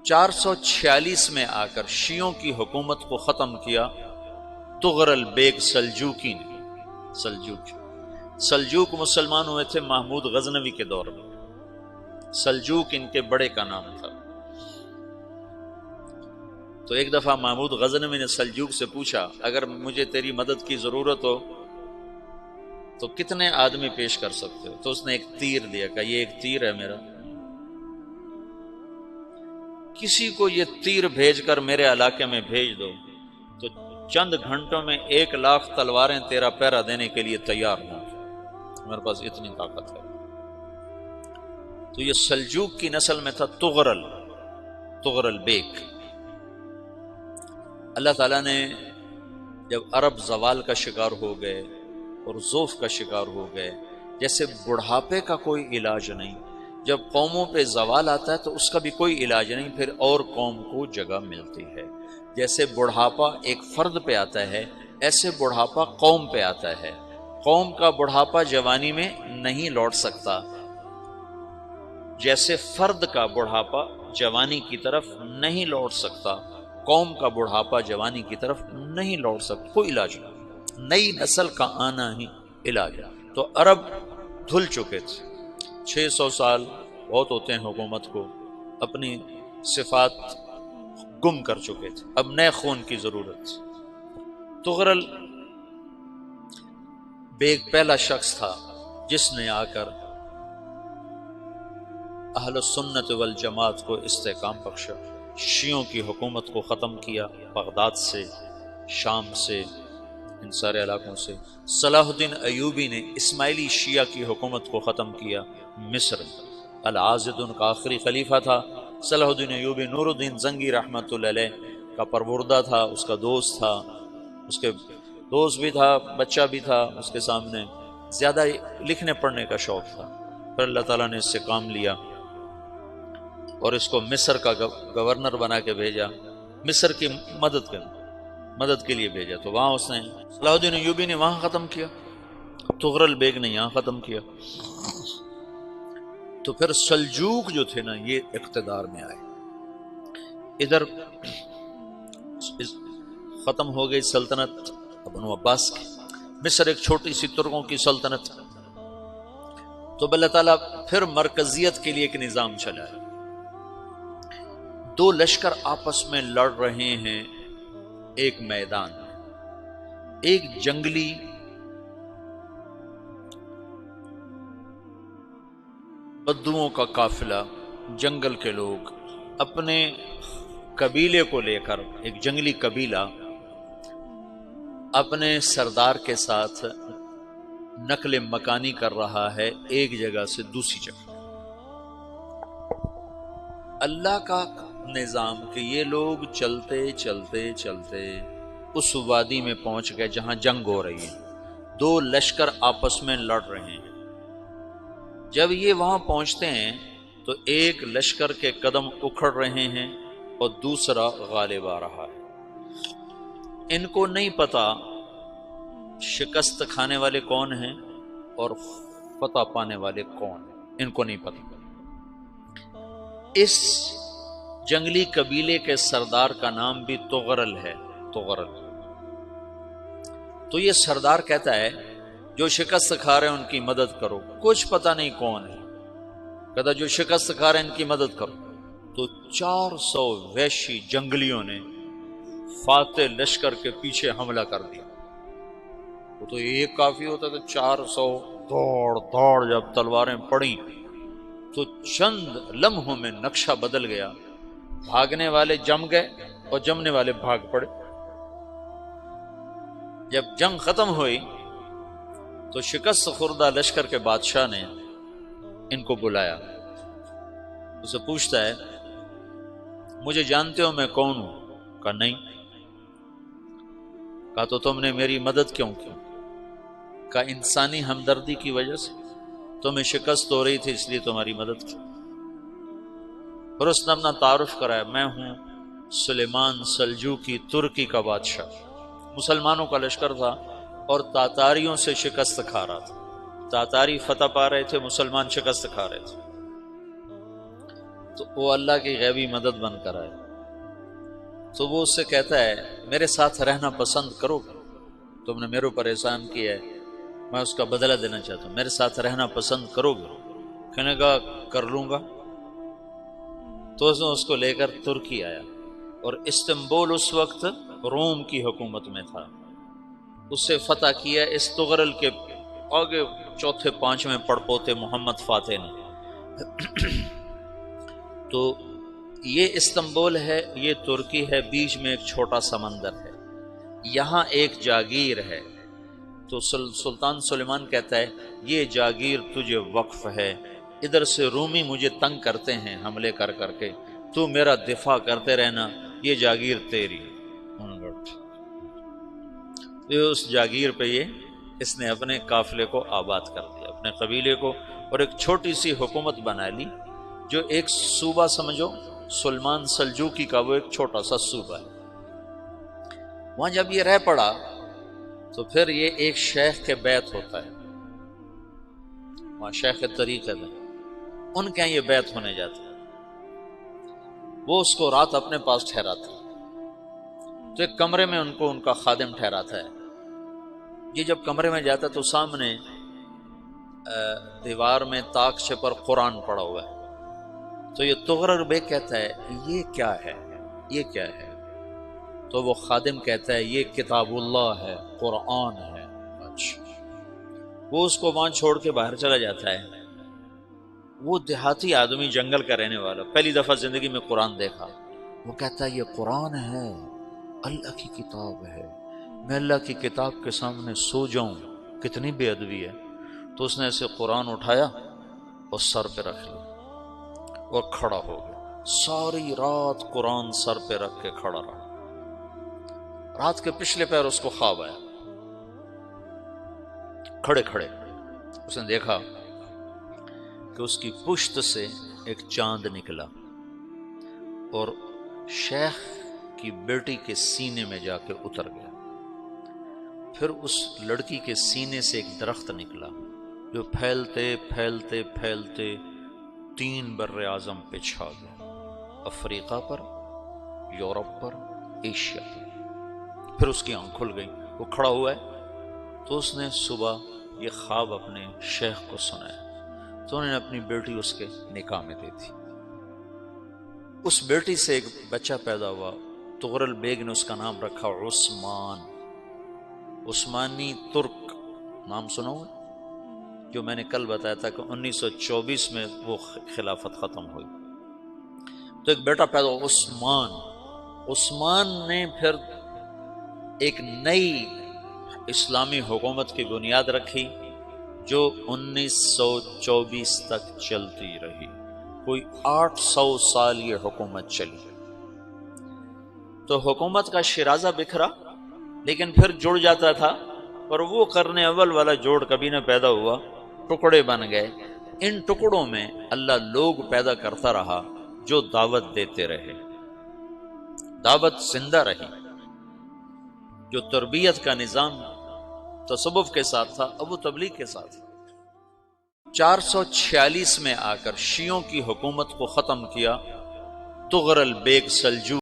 446 میں آ کر شیعوں کی حکومت کو ختم کیا تغرل بیگ سلجوکی نے۔ سلجوک مسلمان ہوئے تھے محمود غزنوی کے دور میں، سلجوک ان کے بڑے کا نام تھا۔ تو ایک دفعہ محمود غزنوی نے سلجوک سے پوچھا اگر مجھے تیری مدد کی ضرورت ہو تو کتنے آدمی پیش کر سکتے ہو؟ تو اس نے ایک تیر دیا، کہا یہ ایک تیر ہے میرا، کسی کو یہ تیر بھیج کر میرے علاقے میں بھیج دو تو چند گھنٹوں میں 1,00,000 تلواریں تیرا پہرا دینے کے لیے تیار ہوں، میرے پاس اتنی طاقت ہے۔ تو یہ سلجوک کی نسل میں تھا تغرل بیگ۔ اللہ تعالیٰ نے جب عرب زوال کا شکار ہو گئے اور ضعف کا شکار ہو گئے، جیسے بڑھاپے کا کوئی علاج نہیں، جب قوموں پہ زوال آتا ہے تو اس کا بھی کوئی علاج نہیں، پھر اور قوم کو جگہ ملتی ہے۔ جیسے بڑھاپا ایک فرد پہ آتا ہے، ایسے بڑھاپا قوم پہ آتا ہے۔ قوم کا بڑھاپا جوانی میں نہیں لوٹ سکتا، جیسے فرد کا بڑھاپا جوانی کی طرف نہیں لوٹ سکتا، قوم کا بڑھاپا جوانی کی طرف نہیں لوٹ سکتا، کوئی علاج نہیں، نئی نسل کا آنا ہی علاج ہے۔ تو عرب دھل چکے تھے، 600 سال بہت ہوتے ہیں حکومت کو، اپنی صفات گم کر چکے تھے، اب نئے خون کی ضرورت تھی۔ تغرل بیگ پہلا شخص تھا جس نے آ کر اہل السنت والجماعت کو استحکام بخشا، شیعوں کی حکومت کو ختم کیا، بغداد سے، شام سے، ان سارے علاقوں سے۔ صلاح الدین ایوبی نے اسماعیلی شیعہ کی حکومت کو ختم کیا، مصر۔ العاضد ان کا آخری خلیفہ تھا صلاح الدین ایوبی، نور الدین زنگی رحمۃ اللہ علیہ کا پروردہ تھا، اس کا دوست تھا، اس کے دوست بھی تھا، بچہ بھی تھا اس کے سامنے، زیادہ لکھنے پڑھنے کا شوق تھا۔ پھر اللہ تعالیٰ نے اس سے کام لیا اور اس کو مصر کا گورنر بنا کے بھیجا، مصر کی مدد کے لیے بھیجا، تو وہاں اس نے صلاح الدین ایوبی نے وہاں ختم کیا، تغرل بیگ نے یہاں ختم کیا۔ تو پھر سلجوک جو تھے نا یہ اقتدار میں آئے، ادھر ختم ہو گئی سلطنت بنو عباس کی، مصر ایک چھوٹی سی ترکوں کی سلطنت، تو اللہ تعالیٰ پھر مرکزیت کے لیے ایک نظام چلایا۔ دو لشکر آپس میں لڑ رہے ہیں ایک میدان میں، ایک جنگلی بدوؤں کا قافلہ، جنگل کے لوگ اپنے قبیلے کو لے کر، ایک جنگلی قبیلہ اپنے سردار کے ساتھ نقل مکانی کر رہا ہے ایک جگہ سے دوسری جگہ۔ اللہ کا نظام کہ یہ لوگ چلتے چلتے چلتے اس وادی میں پہنچ گئے جہاں جنگ ہو رہی ہے، دو لشکر آپس میں لڑ رہے ہیں۔ جب یہ وہاں پہنچتے ہیں تو ایک لشکر کے قدم اکھڑ رہے ہیں اور دوسرا غالب آ رہا ہے۔ ان کو نہیں پتا شکست کھانے والے کون ہیں اور فتح پانے والے کون ہیں، ان کو نہیں پتا۔ اس جنگلی قبیلے کے سردار کا نام بھی تغرل ہے، تغرل۔ تو یہ سردار کہتا ہے جو شکست کھا رہے ہیں ان کی مدد کرو، کچھ پتہ نہیں کون ہے، کہتا جو شکست کھا رہے ہیں ان کی مدد کرو۔ تو 400 وحشی جنگلیوں نے فاتح لشکر کے پیچھے حملہ کر دیا۔ وہ تو ایک کافی ہوتا تو 400 دوڑ جب تلواریں پڑیں تو چند لمحوں میں نقشہ بدل گیا، بھاگنے والے جم گئے اور جمنے والے بھاگ پڑے۔ جب جنگ ختم ہوئی تو شکست خوردہ لشکر کے بادشاہ نے ان کو بلایا، اسے پوچھتا ہے مجھے جانتے ہو میں کون ہوں؟ کہا نہیں۔ کہا تو تم نے میری مدد کیوں کی؟ کہا انسانی ہمدردی کی وجہ سے، تمہیں شکست ہو رہی تھی اس لیے تمہاری مدد کی۔ پھر اس نے اپنا تعارف کرایا، میں ہوں سلیمان سلجوکی، ترکی کا بادشاہ۔ مسلمانوں کا لشکر تھا اور تاتاریوں سے شکست کھا رہا تھا، تاتاری فتح پا رہے تھے، مسلمان شکست کھا رہے تھے۔ تو وہ اللہ کی غیبی مدد بن کر آئے، تو وہ اس سے کہتا ہے میرے ساتھ رہنا پسند کرو گے؟ تم نے میرے اوپر احسان کیا ہے، میں اس کا بدلہ دینا چاہتا ہوں، میرے ساتھ رہنا پسند کرو گے؟ کہنے کا کر لوں گا۔ تو اس نے اس کو لے کر ترکی آیا، اور استنبول اس وقت روم کی حکومت میں تھا، اس سے فتح کیا اس تغرل کے آگے چوتھے پانچویں پڑپوتے محمد فاتح نے۔ تو یہ استنبول ہے، یہ ترکی ہے، بیچ میں ایک چھوٹا سمندر ہے، یہاں ایک جاگیر ہے۔ تو سلطان سلیمان کہتا ہے یہ جاگیر تجھے وقف ہے، ادھر سے رومی مجھے تنگ کرتے ہیں حملے کر کر کے، تو میرا دفاع کرتے رہنا، یہ جاگیر تیری۔ اس جاگیر پہ اس نے اپنے قافلے کو آباد کر دیا، اپنے قبیلے کو، اور ایک چھوٹی سی حکومت بنا لی، جو ایک صوبہ سمجھو سلمان سلجوقی کا، وہ ایک چھوٹا سا صوبہ ہے۔ وہاں جب یہ رہ پڑا تو پھر یہ ایک شیخ کے بیت ہوتا ہے، وہاں شیخ طریقت ہے، ان کے یہ بیت ہونے جاتا ہے، وہ اس کو رات اپنے پاس ٹھہراتا ہے، تو ایک کمرے میں ان کو ان کا خادم ٹھہراتا ہے۔ یہ جب کمرے میں جاتا ہے تو سامنے دیوار میں طاقچے پر قرآن پڑا ہوا ہے، تو یہ تغرل بیگ کہتا ہے یہ کیا ہے، یہ کیا ہے؟ تو وہ خادم کہتا ہے یہ کتاب اللہ ہے، قرآن ہے۔ اچھا، وہ اس کو وہاں چھوڑ کے باہر چلا جاتا ہے۔ وہ دیہاتی آدمی، جنگل کا رہنے والا، پہلی دفعہ زندگی میں قرآن دیکھا، وہ کہتا ہے یہ قرآن ہے، اللہ کی کتاب ہے، میں اللہ کی کتاب کے سامنے سو جاؤں، کتنی بے ادبی ہے۔ تو اس نے ایسے قرآن اٹھایا اور سر پہ رکھ لیا اور کھڑا ہو گیا، ساری رات قرآن سر پہ رکھ کے کھڑا رہا۔ رات کے پچھلے پہر اس کو خواب آیا، کھڑے کھڑے اس نے دیکھا کہ اس کی پشت سے ایک چاند نکلا اور شیخ کی بیٹی کے سینے میں جا کے اتر گیا، پھر اس لڑکی کے سینے سے ایک درخت نکلا جو پھیلتے پھیلتے پھیلتے 3 بر اعظم پہ چھا گیا، افریقہ پر، یورپ پر، ایشیا پر۔ پھر اس کی آنکھ کھل گئی، وہ کھڑا ہوا ہے، تو اس نے صبح یہ خواب اپنے شیخ کو سنایا، تو انہوں نے اپنی بیٹی اس کے نکاح میں دی تھی۔ اس بیٹی سے ایک بچہ پیدا ہوا، تغرل بیگ نے اس کا نام رکھا عثمان، عثمانی ترک نام سنا ہوا، جو میں نے کل بتایا تھا کہ 1924 میں وہ خلافت ختم ہوئی، تو ایک بیٹا پیدا ہوا عثمان۔ عثمان نے پھر ایک نئی اسلامی حکومت کی بنیاد رکھی جو 1924 تک چلتی رہی، کوئی 800 سال یہ حکومت چلی۔ تو حکومت کا شیرازہ بکھرا، لیکن پھر جڑ جاتا تھا، اور وہ قرن اول والا جوڑ کبھی نہ پیدا ہوا، ٹکڑے بن گئے۔ ان ٹکڑوں میں اللہ لوگ پیدا کرتا رہا جو دعوت دیتے رہے، دعوت زندہ رہی۔ جو تربیت کا نظام تصوف کے ساتھ تھا، اب وہ تبلیغ کے ساتھ۔ 446 میں آ کر شیعوں کی حکومت کو ختم کیا تغرل بیگ سلجوقی۔